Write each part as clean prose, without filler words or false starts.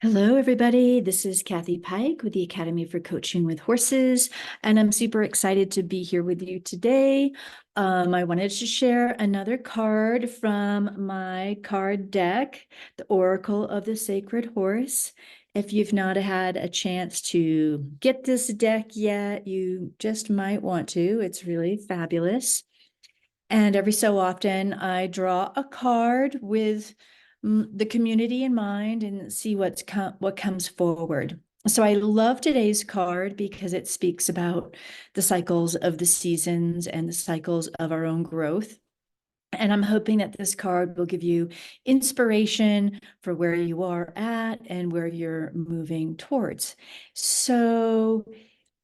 Hello, everybody. This is Kathy Pike with the Academy for Coaching with Horses, and I'm super excited to be here with you today. I wanted to share another card from my card deck, the Oracle of the Sacred Horse. If you've not had a chance to get this deck yet, you just might want to. It's really fabulous. And every so often, I draw a card with the community in mind and see what comes forward. So I love today's card because it speaks about the cycles of the seasons and the cycles of our own growth. And I'm hoping that this card will give you inspiration for where you are at and where you're moving towards. So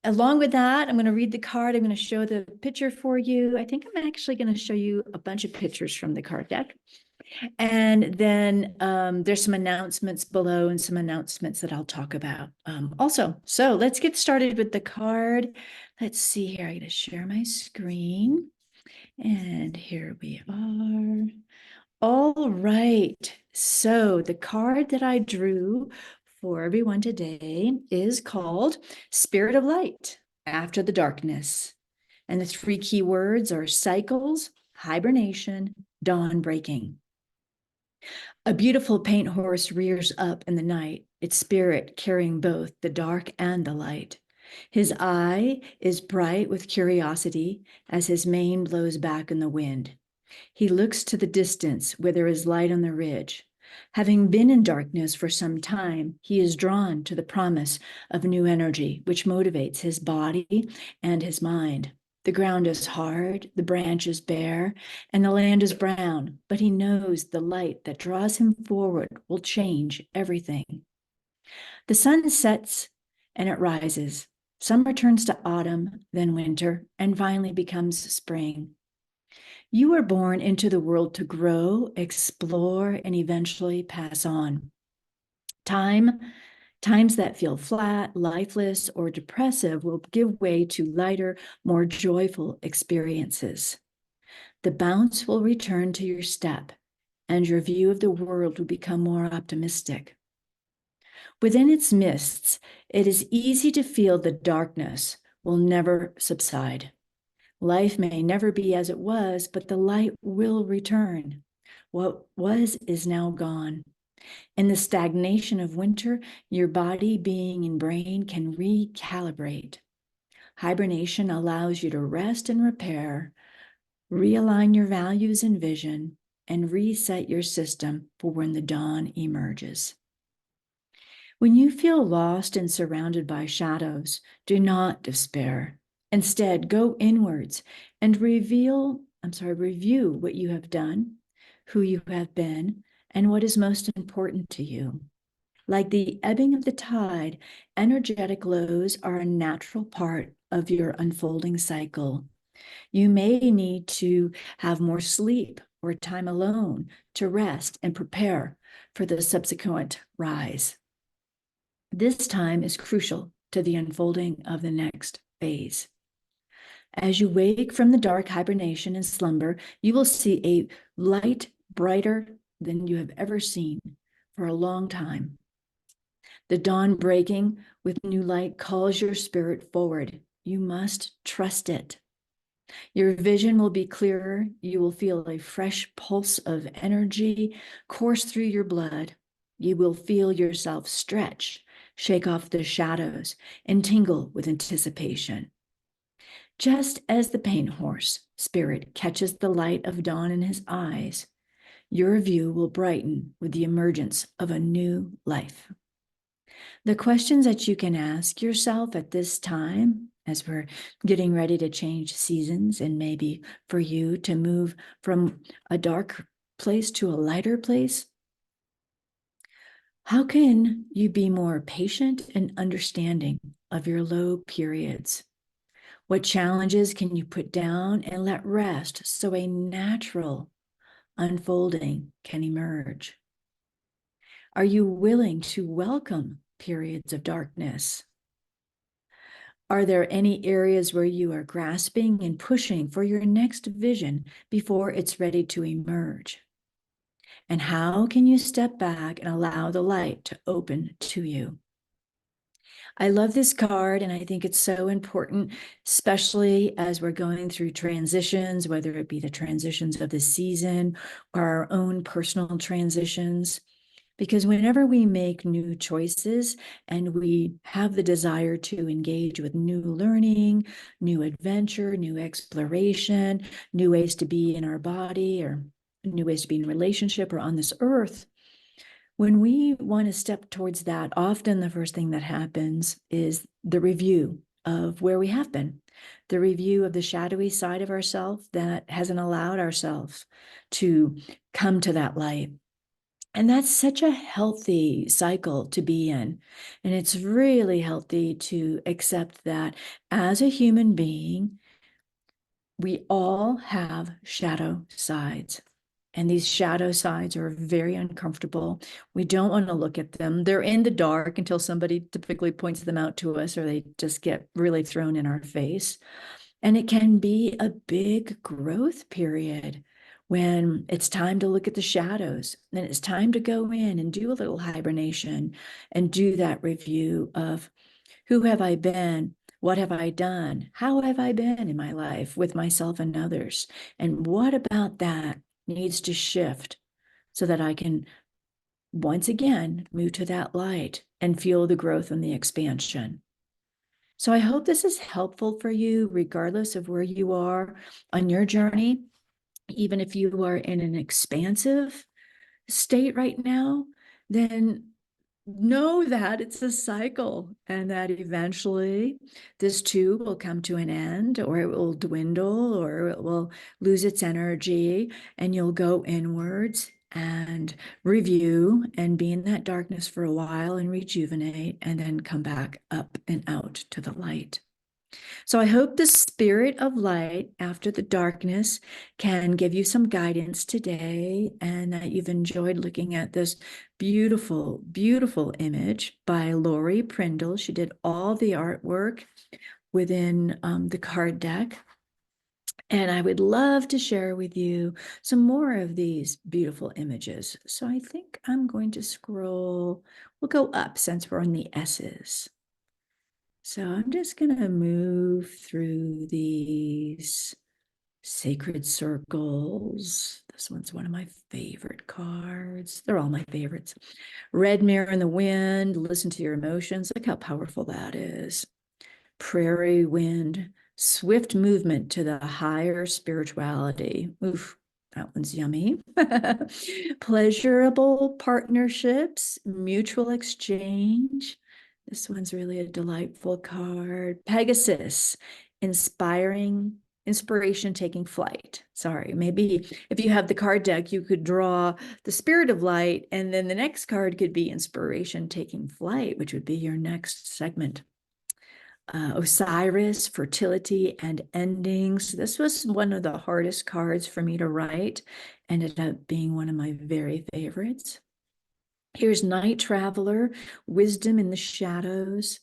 along with that, I'm going to read the card. I'm going to show the picture for you. I think I'm actually going to show you a bunch of pictures from the card deck. And then there's some announcements below and some announcements that I'll talk about also. So let's get started with the card. Let's see here. I'm going to share my screen. And here we are. All right. So the card that I drew for everyone today is called Spirit of Light After the Darkness. And the three key words are cycles, hibernation, dawn breaking. A beautiful paint horse rears up in the night, its spirit carrying both the dark and the light. His eye is bright with curiosity as his mane blows back in the wind. He looks to the distance where there is light on the ridge. Having been in darkness for some time, he is drawn to the promise of new energy, which motivates his body and his mind. The ground is hard, the branches bare, and the land is brown, but he knows the light that draws him forward will change everything. The sun sets and it rises. Summer turns to autumn, then winter, and finally becomes spring. You were born into the world to grow, explore, and eventually pass on. Times that feel flat, lifeless, or depressive will give way to lighter, more joyful experiences. The bounce will return to your step, and your view of the world will become more optimistic. Within its mists, it is easy to feel the darkness will never subside. Life may never be as it was, but the light will return. What was is now gone. In the stagnation of winter, your body, being, and brain can recalibrate. Hibernation allows you to rest and repair, realign your values and vision, and reset your system for when the dawn emerges. When you feel lost and surrounded by shadows, do not despair. Instead, go inwards and review what you have done, who you have been, and what is most important to you. Like the ebbing of the tide, energetic lows are a natural part of your unfolding cycle. You may need to have more sleep or time alone to rest and prepare for the subsequent rise. This time is crucial to the unfolding of the next phase. As you wake from the dark hibernation and slumber, you will see a light brighter than you have ever seen for a long time. The dawn breaking with new light calls your spirit forward. You must trust it. Your vision will be clearer. You will feel a fresh pulse of energy course through your blood. You will feel yourself stretch, shake off the shadows, and tingle with anticipation. Just as the paint horse spirit catches the light of dawn in his eyes, your view will brighten with the emergence of a new life. The questions that you can ask yourself at this time, as we're getting ready to change seasons, and maybe for you to move from a dark place to a lighter place, how can you be more patient and understanding of your low periods? What challenges can you put down and let rest so a natural unfolding can emerge? Are you willing to welcome periods of darkness? Are there any areas where you are grasping and pushing for your next vision before it's ready to emerge? And how can you step back and allow the light to open to you? I love this card, and I think it's so important, especially as we're going through transitions, whether it be the transitions of the season or our own personal transitions. Because whenever we make new choices and we have the desire to engage with new learning, new adventure, new exploration, new ways to be in our body, or new ways to be in relationship or on this earth, when we want to step towards that, often the first thing that happens is the review of where we have been, the review of the shadowy side of ourselves that hasn't allowed ourselves to come to that light. And that's such a healthy cycle to be in. And it's really healthy to accept that as a human being, we all have shadow sides. And these shadow sides are very uncomfortable. We don't want to look at them. They're in the dark until somebody typically points them out to us, or they just get really thrown in our face. And it can be a big growth period when it's time to look at the shadows. And it's time to go in and do a little hibernation and do that review of who have I been? What have I done? How have I been in my life with myself and others? And what about that needs to shift so that I can once again move to that light and feel the growth and the expansion? So I hope this is helpful for you, regardless of where you are on your journey. Even if you are in an expansive state right now, then know that it's a cycle and that eventually this too will come to an end, or it will dwindle, or it will lose its energy, and you'll go inwards and review and be in that darkness for a while and rejuvenate, and then come back up and out to the light. So I hope the spirit of light after the darkness can give you some guidance today, and that you've enjoyed looking at this beautiful, beautiful image by Lori Prindle. She did all the artwork within the card deck. And I would love to share with you some more of these beautiful images. So I think I'm going to scroll. We'll go up since we're on the S's. So I'm just going to move through these sacred circles. This one's one of my favorite cards. They're all my favorites. Red mirror in the wind. Listen to your emotions. Look how powerful that is. Prairie wind. Swift movement to the higher spirituality. Oof, that one's yummy. Pleasurable partnerships. Mutual exchange. This one's really a delightful card. Pegasus, inspiration taking flight. Sorry, maybe if you have the card deck, you could draw the spirit of light, and then the next card could be inspiration taking flight, which would be your next segment. Osiris, fertility and endings. This was one of the hardest cards for me to write, ended up being one of my very favorites. Here's Night Traveler, wisdom in the shadows.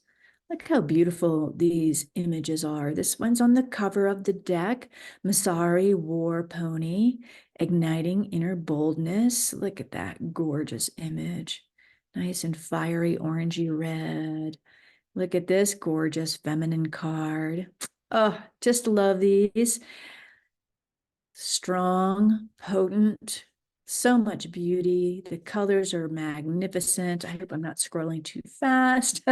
Look how beautiful these images are. This one's on the cover of the deck. Masari, war pony, igniting inner boldness. Look at that gorgeous image. Nice and fiery orangey red. Look at this gorgeous feminine card. Oh, just love these. Strong, potent, so much beauty. The colors are magnificent. I hope I'm not scrolling too fast.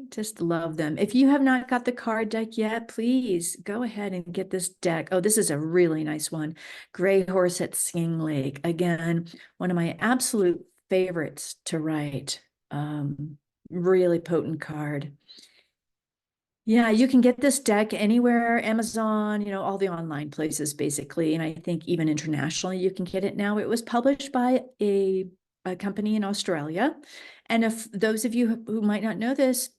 Just love them. If you have not got the card deck yet, please go ahead and get this deck. Oh, this is a really nice one. Gray Horse at Singing Lake. Again, one of my absolute favorites to write. Really potent card. Yeah, you can get this deck anywhere, Amazon, all the online places basically. And I think even internationally you can get it now. It was published by a company in Australia. And if those of you who might not know this,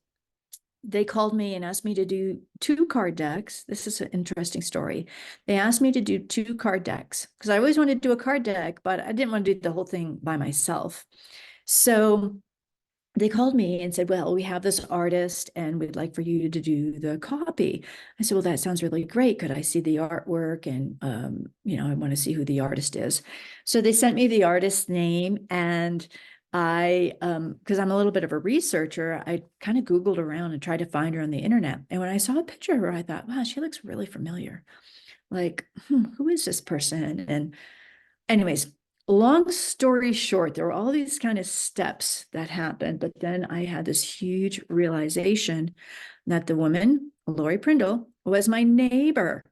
they called me and asked me to do 2 card decks. This is an interesting story. They asked me to do 2 card decks because I always wanted to do a card deck, but I didn't want to do the whole thing by myself. So they called me and said, well, we have this artist and we'd like for you to do the copy. I said, well, that sounds really great. Could I see the artwork? And, I want to see who the artist is. So they sent me the artist's name, and because I'm a little bit of a researcher, I kind of Googled around and tried to find her on the internet. And when I saw a picture of her, I thought, wow, she looks really familiar. Like, who is this person? And anyways, long story short, there were all these kind of steps that happened, but then I had this huge realization that the woman, Lori Prindle, was my neighbor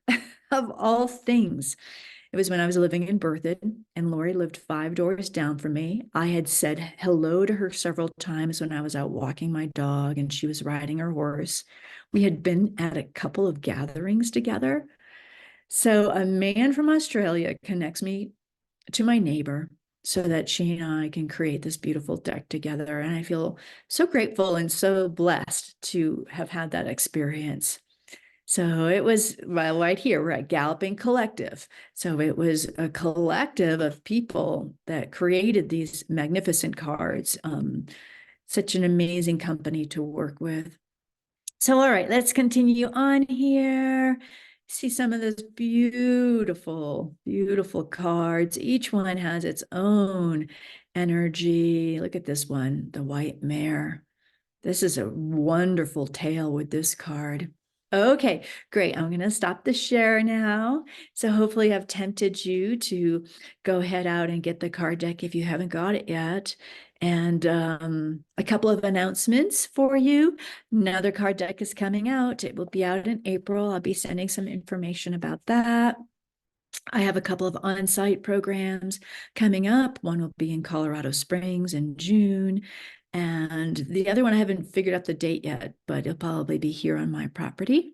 of all things. It was when I was living in Berthoud, and Lori lived 5 doors down from me. I had said hello to her several times when I was out walking my dog and she was riding her horse. We had been at a couple of gatherings together. So a man from Australia connects me to my neighbor so that she and I can create this beautiful deck together. And I feel so grateful and so blessed to have had that experience. So it was, well, right here, we're at Galloping Collective. So it was a collective of people that created these magnificent cards. Such an amazing company to work with. So, all right, let's continue on here. See some of those beautiful, beautiful cards. Each one has its own energy. Look at this one, the White Mare. This is a wonderful tale with this card. Okay, great. I'm going to stop the share now. So hopefully I've tempted you to go head out and get the card deck if you haven't got it yet. And a couple of announcements for you. Another card deck is coming out. It will be out in April. I'll be sending some information about that. I have a couple of on-site programs coming up. One will be in Colorado Springs in June. And the other one, I haven't figured out the date yet, but it'll probably be here on my property.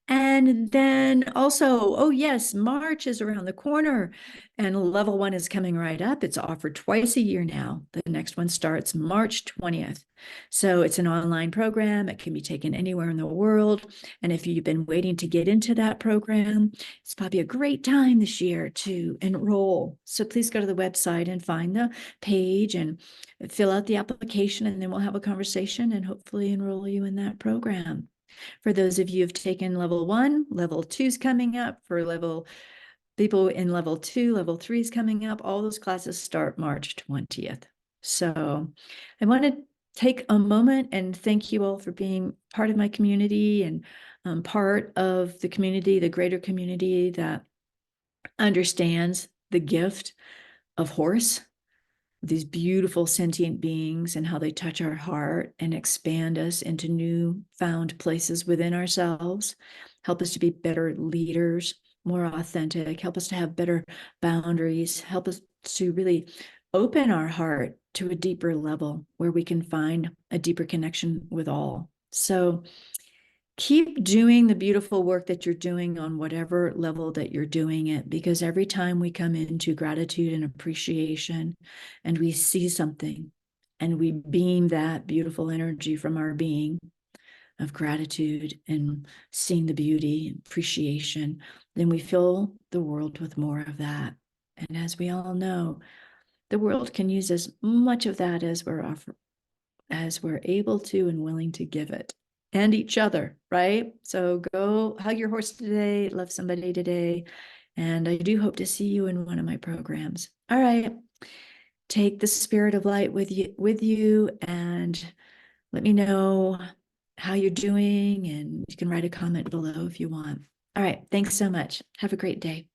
And then also, oh yes, March is around the corner and level 1 is coming right up. It's offered twice a year now. The next one starts March 20th. So it's an online program. It can be taken anywhere in the world. And if you've been waiting to get into that program, it's probably a great time this year to enroll. So please go to the website and find the page and fill out the application, and then we'll have a conversation and hopefully enroll you in that program. For those of you who've taken level 1, level 2 is coming up. For people in level 2, level 3 is coming up. All those classes start March 20th. So I want to take a moment and thank you all for being part of my community and part of the community, the greater community that understands the gift of horse, these beautiful sentient beings, and how they touch our heart and expand us into new found places within ourselves, help us to be better leaders, more authentic, help us to have better boundaries, help us to really open our heart to a deeper level where we can find a deeper connection with all. So keep doing the beautiful work that you're doing on whatever level that you're doing it, because every time we come into gratitude and appreciation and we see something and we beam that beautiful energy from our being of gratitude and seeing the beauty and appreciation, then we fill the world with more of that. And as we all know, the world can use as much of that as we're able to and willing to give it. And each other, right? So go hug your horse today, love somebody today. And I do hope to see you in one of my programs. All right. Take the spirit of light with you and let me know how you're doing. And you can write a comment below if you want. All right. Thanks so much. Have a great day.